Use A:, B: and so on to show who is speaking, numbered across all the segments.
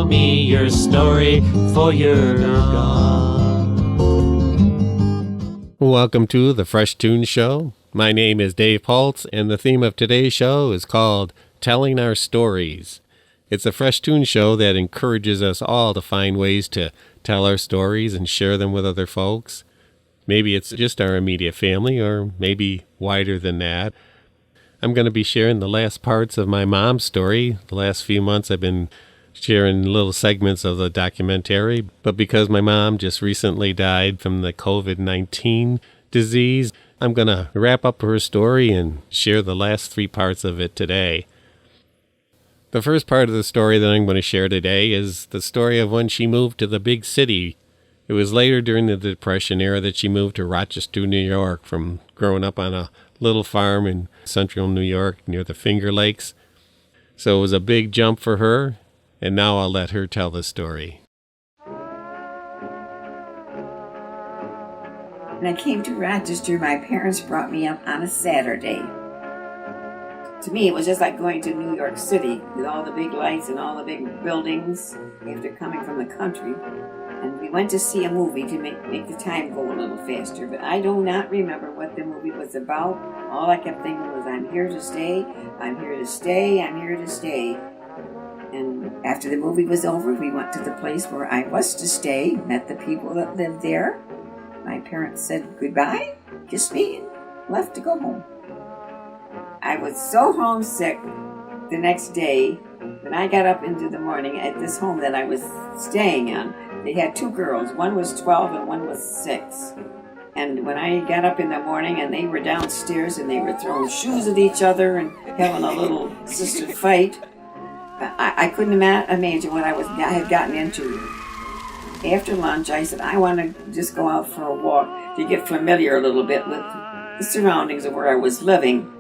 A: tell me your story, for you're gone.
B: Welcome to the Fresh Toones Show. My name is Dave Paltz, and the theme of today's show is called Telling Our Stories. It's a Fresh Toones show that encourages us all to find ways to tell our stories and share them with other folks. Maybe it's just our immediate family, or maybe wider than that. I'm going to be sharing the last parts of my mom's story. The last few months I've been sharing little segments of the documentary, but because my mom just recently died from the COVID-19 disease, I'm going to wrap up her story and share the last 3 parts of it today. The first part of the story that I'm going to share today is the story of when she moved to the big city. It was later during the Depression era that she moved to Rochester, New York, from growing up on a little farm in central New York near the Finger Lakes. So it was a big jump for her, and now I'll let her tell the story.
C: When I came to Rochester, my parents brought me up on a Saturday. To me, it was just like going to New York City with all the big lights and all the big buildings after coming from the country. And we went to see a movie to make the time go a little faster. But I do not remember what the movie was about. All I kept thinking was, I'm here to stay, I'm here to stay, I'm here to stay. And after the movie was over, we went to the place where I was to stay, met the people that lived there. My parents said goodbye, kissed me, and left to go home. I was so homesick the next day. When I got up into the morning at this home that I was staying in, they had 2 girls. One was 12 and one was 6. And when I got up in the morning and they were downstairs and they were throwing shoes at each other and having a little sister fight, I couldn't imagine what I had gotten into. After lunch, I said, I want to just go out for a walk to get familiar a little bit with the surroundings of where I was living.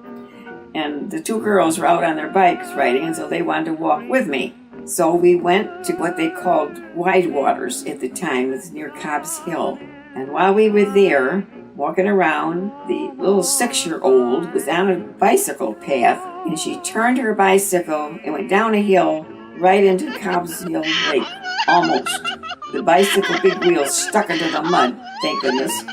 C: And the 2 girls were out on their bikes riding, and so they wanted to walk with me. So we went to what they called Wide Waters at the time. It was near Cobb's Hill. And while we were there, walking around, the little 6-year-old was on a bicycle path, and she turned her bicycle and went down a hill right into Cobb's Hill Lake, almost. The bicycle big wheels stuck into the mud, thank goodness.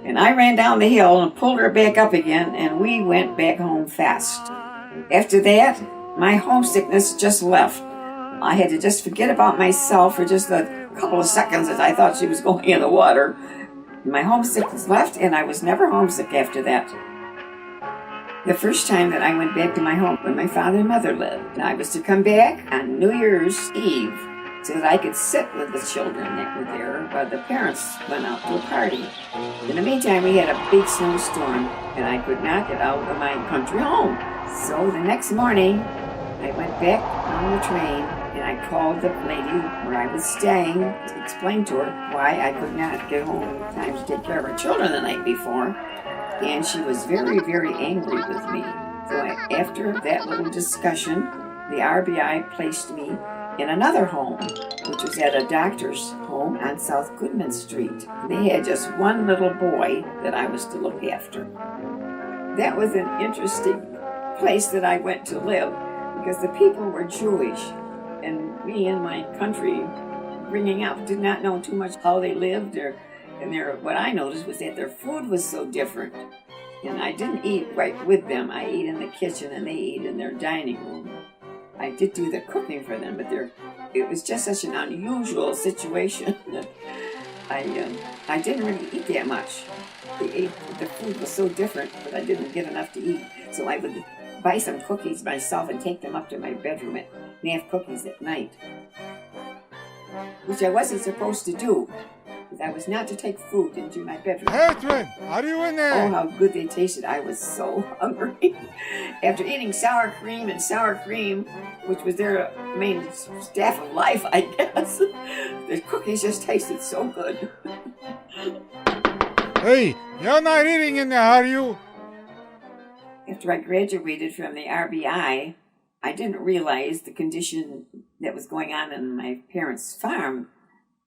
C: And I ran down the hill and pulled her back up again, and we went back home fast. After that, my homesickness just left. I had to just forget about myself for just a couple of seconds as I thought she was going in the water. My homesickness left, and I was never homesick after that. The first time that I went back to my home where my father and mother lived, I was to come back on New Year's Eve so that I could sit with the children that were there while the parents went out to a party. In the meantime, we had a big snowstorm, and I could not get out of my country home. So the next morning, I went back on the train, and I called the lady where I was staying to explain to her why I could not get home in time to take care of her children the night before. And she was very, very angry with me. So after that little discussion, the RBI placed me in another home, which was at a doctor's home on South Goodman Street. They had just one little boy that I was to look after. That was an interesting place that I went to live because the people were Jewish, and me in my country, bringing up, did not know too much how they lived, what I noticed was that their food was so different. And I didn't eat right with them. I ate in the kitchen and they ate in their dining room. I did do the cooking for them, but it was just such an unusual situation that I didn't really eat that much. The food was so different, but I didn't get enough to eat. So I would buy some cookies myself and take them up to my bedroom and have cookies at night, which I wasn't supposed to do. I was not to take food into my bedroom.
D: Catherine, are you in there?
C: Oh, how good they tasted. I was so hungry. After eating sour cream, which was their main staff of life, I guess, the cookies just tasted so good.
D: Hey, you're not eating in there, are you?
C: After I graduated from the RBI, I didn't realize the condition that was going on in my parents' farm,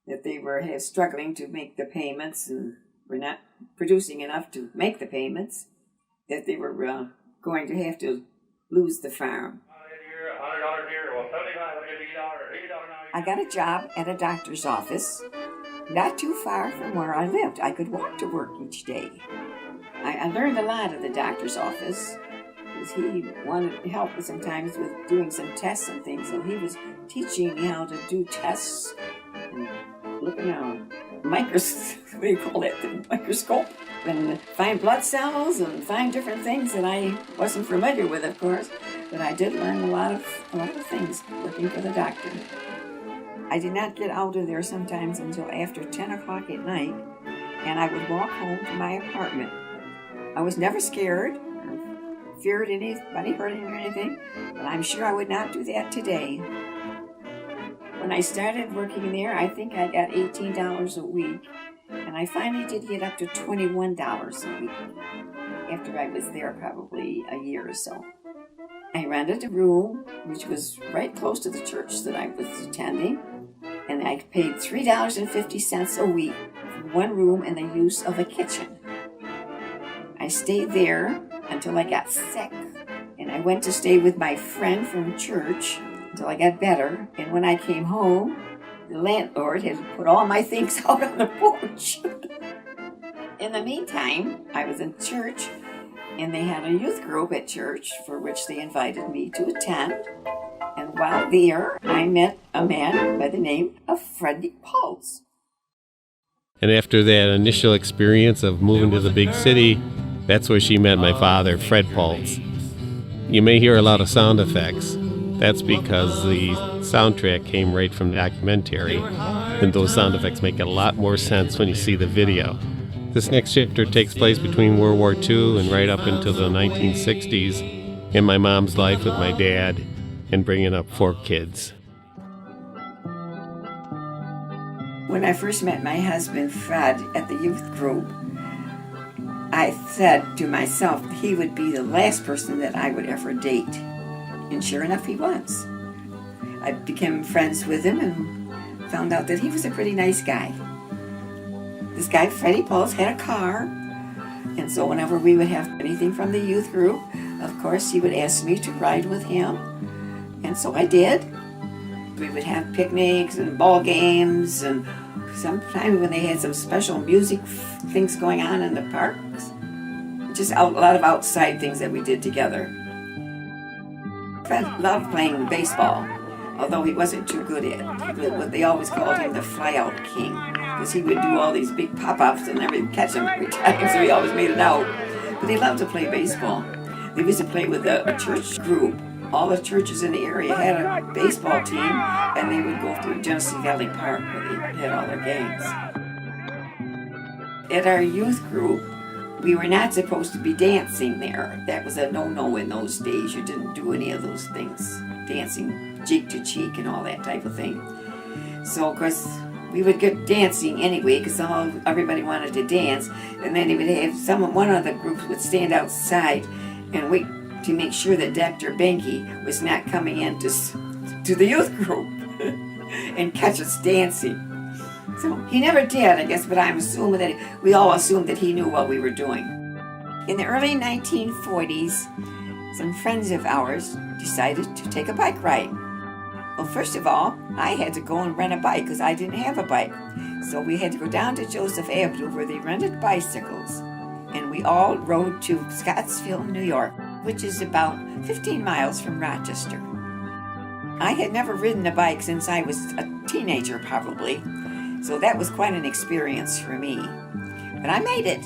C: that they were struggling to make the payments and were not producing enough to make the payments, that they were going to have to lose the farm.
E: $100 here, well,
C: I got a job at a doctor's office, not too far from where I lived. I could walk to work each day. I learned a lot at the doctor's office because he wanted help sometimes with doing some tests and things. So he was teaching me how to do tests and looking at what do you call it? The microscope, and find blood cells and find different things that I wasn't familiar with, of course. But I did learn a lot of things working for the doctor. I did not get out of there sometimes until after 10 o'clock at night, and I would walk home to my apartment. I was never scared or feared anybody hurting or anything, but I'm sure I would not do that today. When I started working there, I think I got $18 a week, and I finally did get up to $21 a week after I was there probably a year or so. I rented a room, which was right close to the church that I was attending, and I paid $3.50 a week for one room and the use of a kitchen. I stayed there until I got sick, and I went to stay with my friend from church until I got better. And when I came home, the landlord had put all my things out on the porch. In the meantime, I was in church, and they had a youth group at church for which they invited me to attend. And while there, I met a man by the name of Freddie Pulse.
B: And after that initial experience of moving to the big city, that's where she met my father, Fred Pulse. You may hear a lot of sound effects. That's because the soundtrack came right from the documentary, and those sound effects make a lot more sense when you see the video. This next chapter takes place between World War II and right up into the 1960s in my mom's life with my dad and bringing up 4 kids.
C: When I first met my husband, Fred, at the youth group, I said to myself he would be the last person that I would ever date. And sure enough, he was. I became friends with him and found out that he was a pretty nice guy. This guy, Freddie Pulse, had a car, and so whenever we would have anything from the youth group, of course, he would ask me to ride with him, and so I did. We would have picnics and ball games, and sometimes when they had some special music things going on in the parks, just a lot of outside things that we did together. Fred loved playing baseball, although he wasn't too good at it. What they always called him the flyout king, because he would do all these big pop-ups and catch them every time, so he always made it out. But he loved to play baseball. They used to play with a church group. All the churches in the area had a baseball team, and they would go to Genesee Valley Park where they had all their games. At our youth group, we were not supposed to be dancing there. That was a no-no in those days. You didn't do any of those things, dancing cheek to cheek and all that type of thing. So, of course, we would get dancing anyway because everybody wanted to dance, and then he would have one of the groups would stand outside and wait to make sure that Dr. Benke was not coming in to the youth group and catch us dancing. So he never did, I guess, but I'm assuming that we all assumed that he knew what we were doing. In the early 1940s, some friends of ours decided to take a bike ride. Well, first of all, I had to go and rent a bike because I didn't have a bike. So we had to go down to Joseph Avenue where they rented bicycles. And we all rode to Scottsville, New York, which is about 15 miles from Rochester. I had never ridden a bike since I was a teenager, probably. So that was quite an experience for me. But I made it.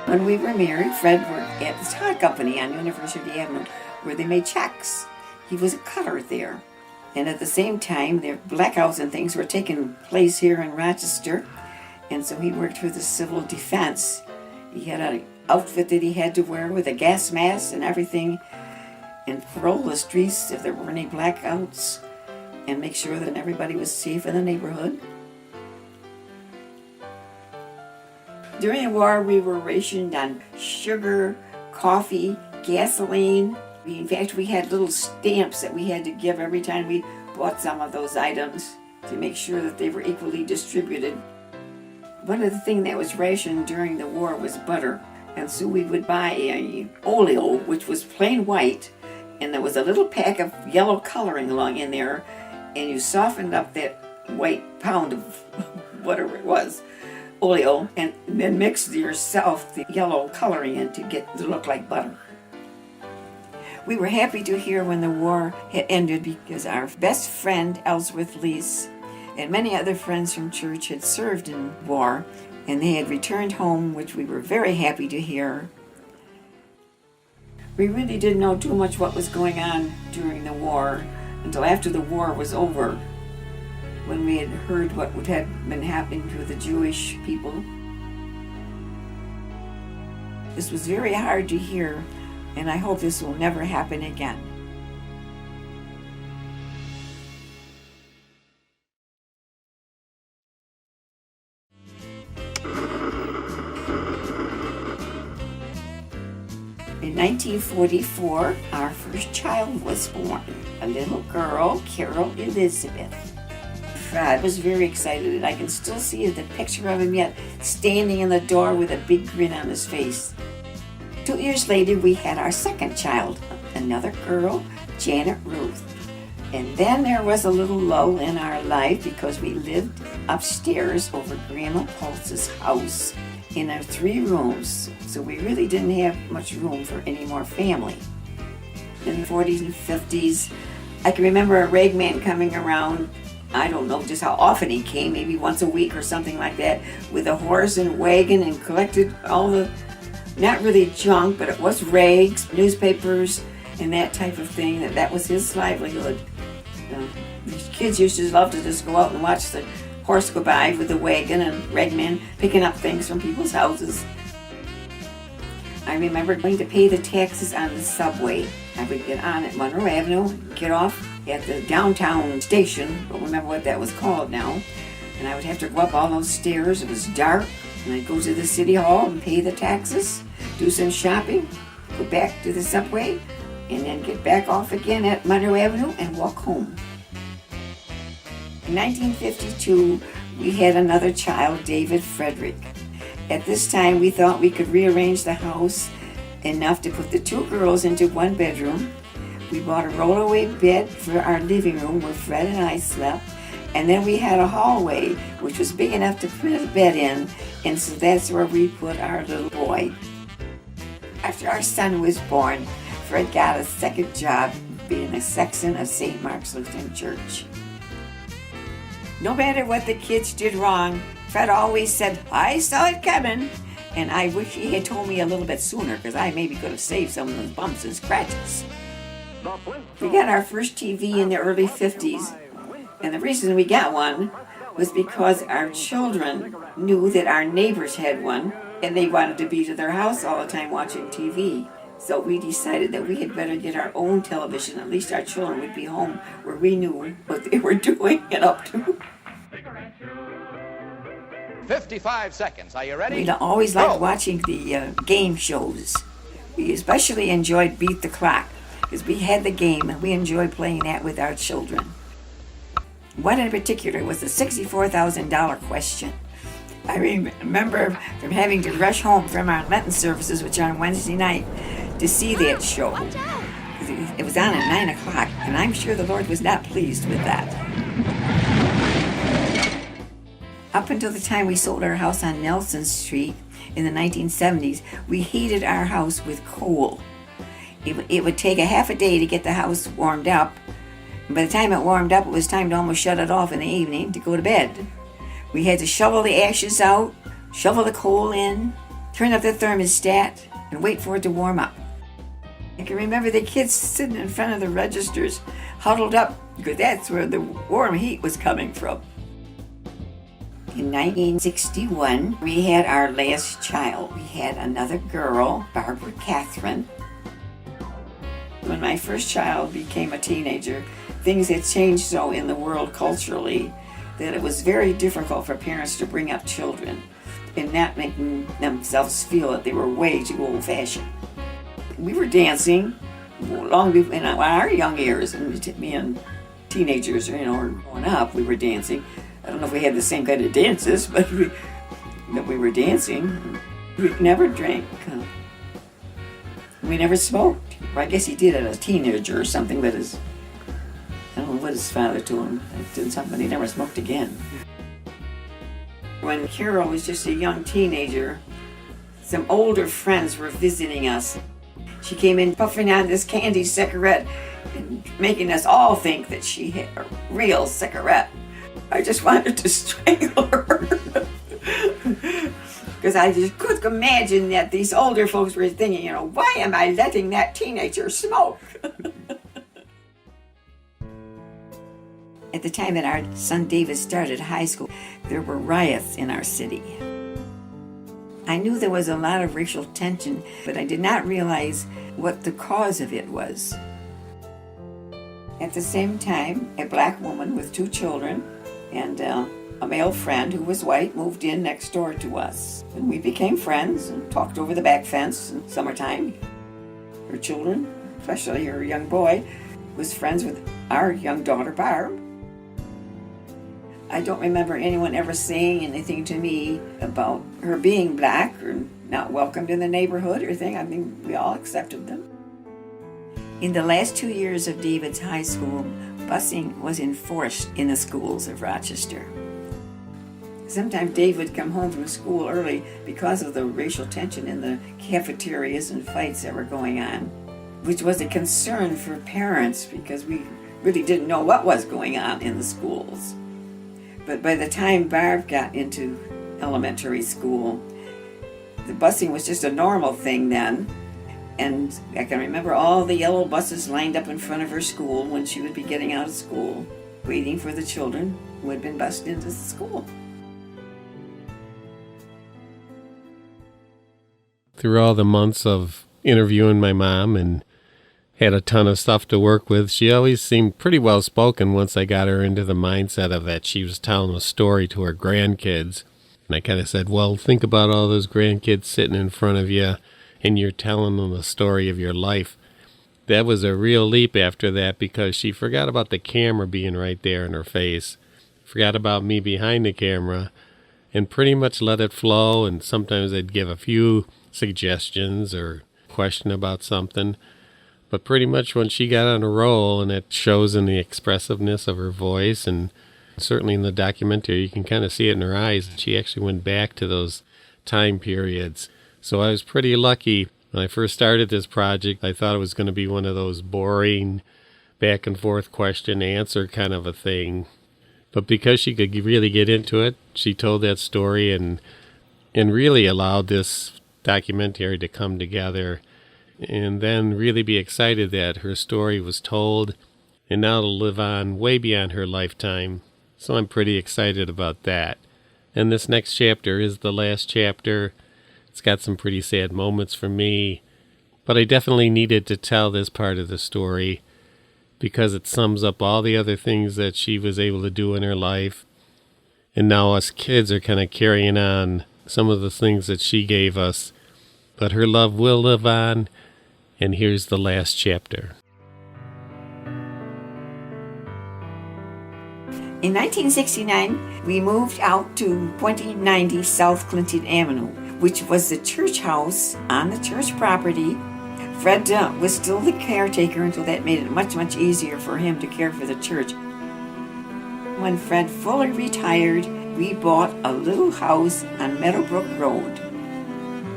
C: When we were married, Fred worked at the Todd Company on University Avenue, where they made checks. He was a cutter there. And at the same time, their blackouts and things were taking place here in Rochester. And so he worked for the Civil Defense. He had an outfit that he had to wear with a gas mask and everything, and patrol the streets if there were any blackouts, and make sure that everybody was safe in the neighborhood. During the war, we were rationed on sugar, coffee, gasoline. In fact, we had little stamps that we had to give every time we bought some of those items to make sure that they were equally distributed. One of the things that was rationed during the war was butter. And so we would buy a oleo, which was plain white, and there was a little pack of yellow coloring along in there, and you softened up that white pound of whatever it was, oleo, and then mixed yourself the yellow coloring in to get to look like butter. We were happy to hear when the war had ended because our best friend Ellsworth Lease and many other friends from church had served in war, and they had returned home, which we were very happy to hear. We really didn't know too much what was going on during the war until after the war was over, when we had heard what had been happening to the Jewish people. This was very hard to hear, and I hope this will never happen again. In 1944, our first child was born, a little girl, Carol Elizabeth. Fred was very excited, and I can still see the picture of him yet, standing in the door with a big grin on his face. 2 years later, we had our second child, another girl, Janet Ruth. And then there was a little lull in our life because we lived upstairs over Grandma Pulse's house in our 3 rooms, so we really didn't have much room for any more family. In the 40s and 50s, I can remember a ragman coming around. I don't know just how often he came, maybe once a week or something like that, with a horse and wagon, and collected all the, not really junk, but it was rags, newspapers, and that type of thing. That was his livelihood. These kids used to love to just go out and watch the horse go by with the wagon and ragman picking up things from people's houses. I remember going to pay the taxes on the subway. I would get on at Monroe Avenue, get off at the downtown station, don't remember what that was called now, and I would have to go up all those stairs. It was dark, and I'd go to the city hall and pay the taxes, do some shopping, go back to the subway, and then get back off again at Monroe Avenue and walk home. In 1952, we had another child, David Frederick. At this time, we thought we could rearrange the house enough to put the 2 girls into 1 bedroom. We bought a rollaway bed for our living room where Fred and I slept, and then we had a hallway which was big enough to put a bed in, and so that's where we put our little boy. After our son was born, Fred got a second job being a sexton of St. Mark's Lutheran Church. No matter what the kids did wrong, Fred always said, "I saw it coming," and I wish he had told me a little bit sooner, because I maybe could have saved some of those bumps and scratches. We got our first TV in the early 50s, and the reason we got one was because our children knew that our neighbors had one, and they wanted to be to their house all the time watching TV. So we decided that we had better get our own television. At least our children would be home where we knew what they were doing and up to.
E: 55 seconds. Are you ready?
C: We always liked watching the game shows. We especially enjoyed Beat the Clock because we had the game and we enjoyed playing that with our children. One in particular was the $64,000 question. I remember from having to rush home from our Lenten services, which are on Wednesday night, to see that show. It was on at 9 o'clock, and I'm sure the Lord was not pleased with that. Up until the time we sold our house on Nelson Street in the 1970s, we heated our house with coal. It would take a half a day to get the house warmed up. And by the time it warmed up, it was time to almost shut it off in the evening to go to bed. We had to shovel the ashes out, shovel the coal in, turn up the thermostat, and wait for it to warm up. I can remember the kids sitting in front of the registers, huddled up, because that's where the warm heat was coming from. In 1961, we had our last child. We had another girl, Barbara Catherine. When my first child became a teenager, things had changed so in the world culturally that it was very difficult for parents to bring up children and not making themselves feel that they were way too old-fashioned. We were dancing long before, in our young years, and me and teenagers, or growing up, we were dancing. I don't know if we had the same kind of dances, but that we were dancing. We never drank. We never smoked. Well, I guess he did as a teenager or something, but I don't know what his father told him. It did something, he never smoked again. When Carol was just a young teenager, some older friends were visiting us. She came in puffing on this candy cigarette and making us all think that she had a real cigarette. I just wanted to strangle her. Because I just couldn't imagine that these older folks were thinking, why am I letting that teenager smoke? At the time that our son David started high school, there were riots in our city. I knew there was a lot of racial tension, but I did not realize what the cause of it was. At the same time, a black woman with 2 children and a male friend who was white moved in next door to us. And we became friends and talked over the back fence in summertime. Her children, especially her young boy, was friends with our young daughter, Barb. I don't remember anyone ever saying anything to me about her being black or not welcomed in the neighborhood or anything. I mean, we all accepted them. In the last 2 years of David's high school, busing was enforced in the schools of Rochester. Sometimes Dave would come home from school early because of the racial tension in the cafeterias and fights that were going on, which was a concern for parents because we really didn't know what was going on in the schools. But by the time Barb got into elementary school, the busing was just a normal thing then. And I can remember all the yellow buses lined up in front of her school when she would be getting out of school, waiting for the children who had been bused into the school.
B: Through all the months of interviewing my mom and had a ton of stuff to work with, she always seemed pretty well spoken once I got her into the mindset of that she was telling a story to her grandkids. And I kind of said, well, think about all those grandkids sitting in front of you and you're telling them the story of your life. That was a real leap after that because she forgot about the camera being right there in her face, forgot about me behind the camera, and pretty much let it flow. And sometimes I'd give a few suggestions or question about something. But pretty much when she got on a roll, and it shows in the expressiveness of her voice, and certainly in the documentary, you can kind of see it in her eyes. She actually went back to those time periods. So I was pretty lucky. When I first started this project, I thought it was going to be one of those boring back and forth question answer kind of a thing. But because she could really get into it, she told that story and really allowed this documentary to come together. And then really be excited that her story was told and now it'll live on way beyond her lifetime. So I'm pretty excited about that. And this next chapter is the last chapter. It's got some pretty sad moments for me, but I definitely needed to tell this part of the story because it sums up all the other things that she was able to do in her life. And now us kids are kind of carrying on some of the things that she gave us. But her love will live on. And here's the last chapter.
C: In 1969, we moved out to 2090 South Clinton Avenue, which was the church house on the church property. Fred was still the caretaker, and so that made it much, much easier for him to care for the church. When Fred fully retired, we bought a little house on Meadowbrook Road.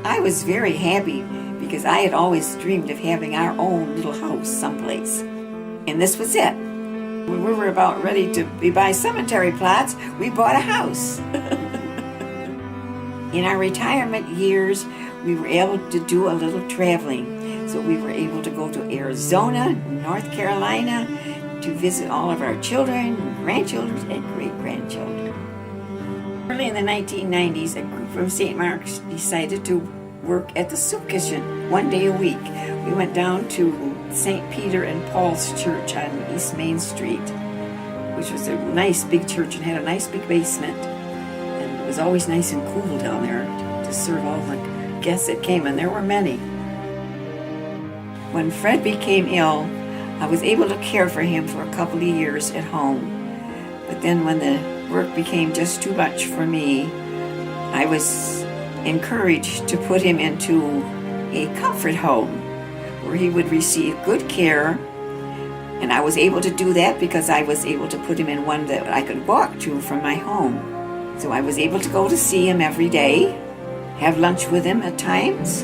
C: I was very happy because I had always dreamed of having our own little house someplace. And this was it. When we were about ready to buy cemetery plots, we bought a house. In our retirement years, we were able to do a little traveling. So we were able to go to Arizona, North Carolina, to visit all of our children, grandchildren, and great-grandchildren. Early in the 1990s, a group from St. Mark's decided to work at the soup kitchen 1 day a week. We went down to St. Peter and Paul's Church on East Main Street, which was a nice big church and had a nice big basement. And it was always nice and cool down there to serve all the guests that came, and there were many. When Fred became ill, I was able to care for him for a couple of years at home. But then when the work became just too much for me, I was encouraged to put him into a comfort home where he would receive good care. And I was able to do that because I was able to put him in one that I could walk to from my home. So I was able to go to see him every day, have lunch with him at times,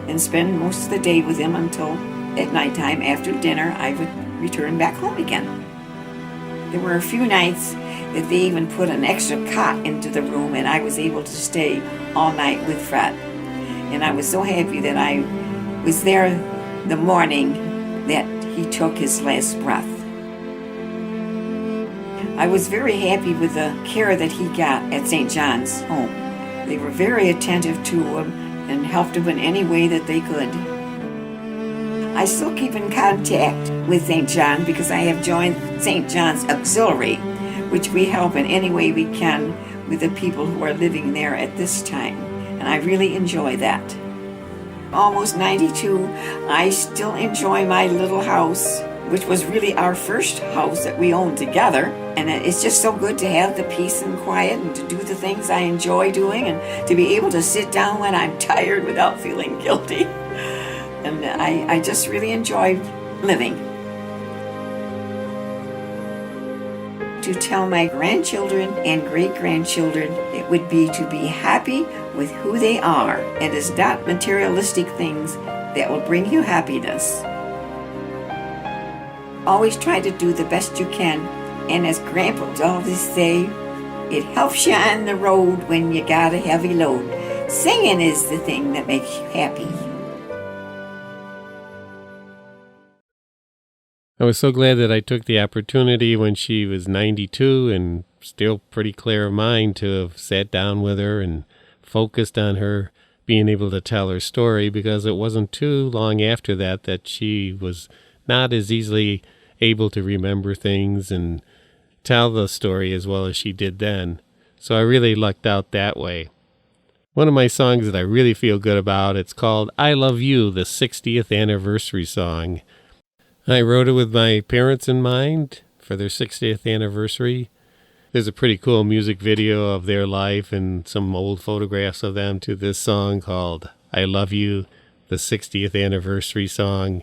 C: and spend most of the day with him until at nighttime after dinner I would return back home again. There were a few nights that they even put an extra cot into the room and I was able to stay all night with Fred. And I was so happy that I was there the morning that he took his last breath. I was very happy with the care that he got at St. John's home. They were very attentive to him and helped him in any way that they could. I still keep in contact with St. John because I have joined St. John's Auxiliary, which we help in any way we can with the people who are living there at this time. And I really enjoy that. Almost 92, I still enjoy my little house, which was really our first house that we owned together. And it's just so good to have the peace and quiet and to do the things I enjoy doing and to be able to sit down when I'm tired without feeling guilty. And I just really enjoy living. To tell my grandchildren and great-grandchildren, it would be to be happy with who they are. It is not materialistic things that will bring you happiness. Always try to do the best you can, and as Grandpa would always say, it helps you on the road when you got a heavy load. Singing is the thing that makes you happy.
B: I was so glad that I took the opportunity when she was 92 and still pretty clear of mind to have sat down with her and focused on her being able to tell her story, because it wasn't too long after that that she was not as easily able to remember things and tell the story as well as she did then. So I really lucked out that way. One of my songs that I really feel good about, it's called I Love You, the 60th anniversary song. I wrote it with my parents in mind for their 60th anniversary. There's a pretty cool music video of their life and some old photographs of them to this song called I Love You, the 60th anniversary song.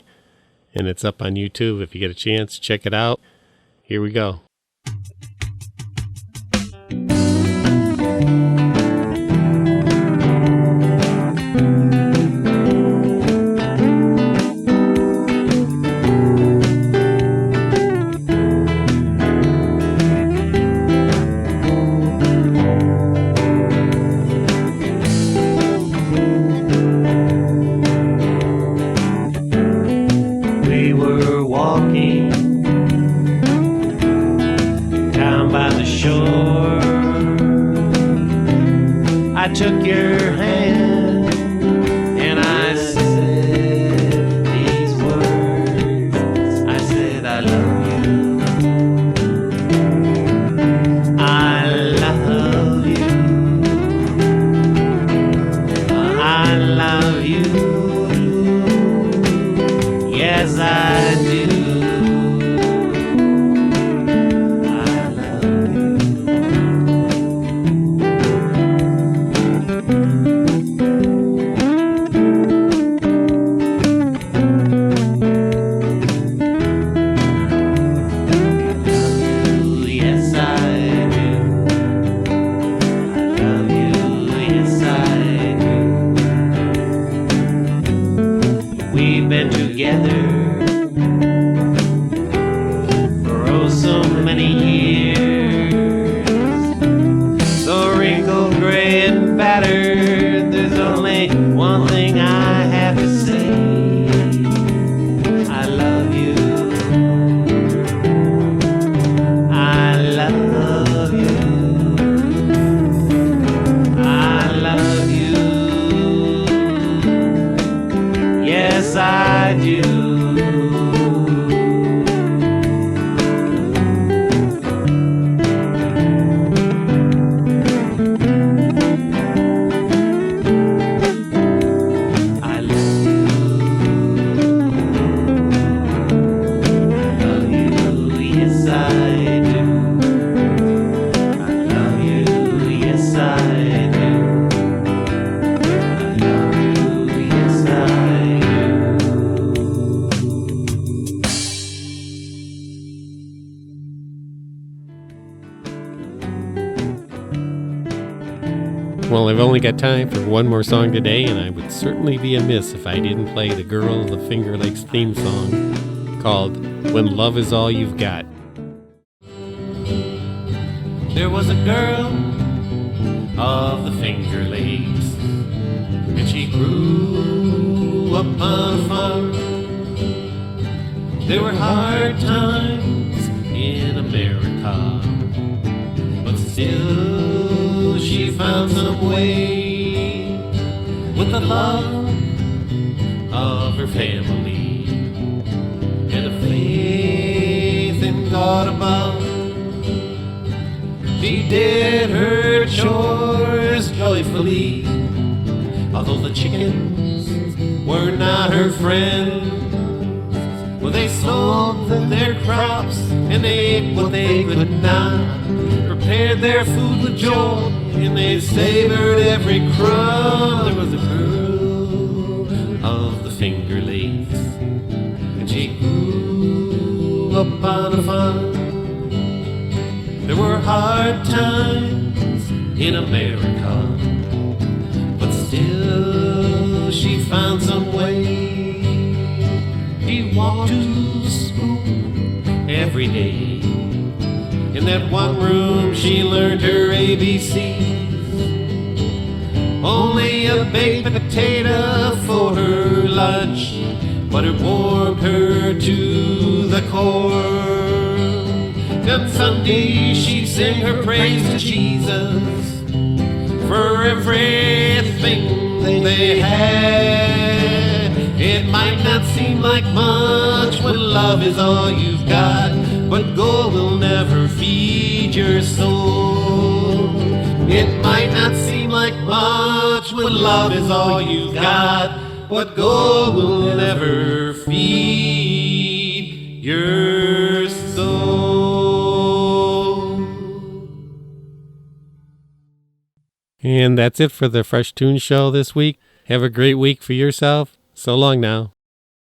B: And it's up on YouTube. If you get a chance, check it out. Here we go.
A: I took your hand and I said these words. I said I love you. I love you. I love you. Yes, I do. We've been together for oh so many years, so wrinkled, gray, and battered. There's only one thing I have to say: I love you. I love you. I love you. Yes, I do. I love you. I love you. Yes, I do. I love you. Yes, I do.
B: I've only got time for one more song today, and I would certainly be amiss if I didn't play the Girl of the Finger Lakes theme song called When Love Is All You've Got.
A: There was a girl of the Finger Lakes, and she grew up on a farm. There were hard times in America, but still she found some way with the love of her family and a faith in God above. She did her chores joyfully, although the chickens were not her friends. Well, they sold their crops and they ate what they could not, prepared their food with joy and they savored every crumb. There was a girl of the Finger Lakes, and she grew up on a farm. There were hard times in America, but still she found some way. She walked to school every day. In that one room she learned her ABCs. Only a baked potato for her lunch, but it warmed her to the core. On Sunday she'd sing her praise to Jesus for everything they had. It might not seem like much when love is all you've got, but gold will never feed your soul. It might not seem like much when love is all you've got, but gold will never feed your soul.
B: And that's it for the Fresh Toones Show this week. Have a great week for yourself. So long now.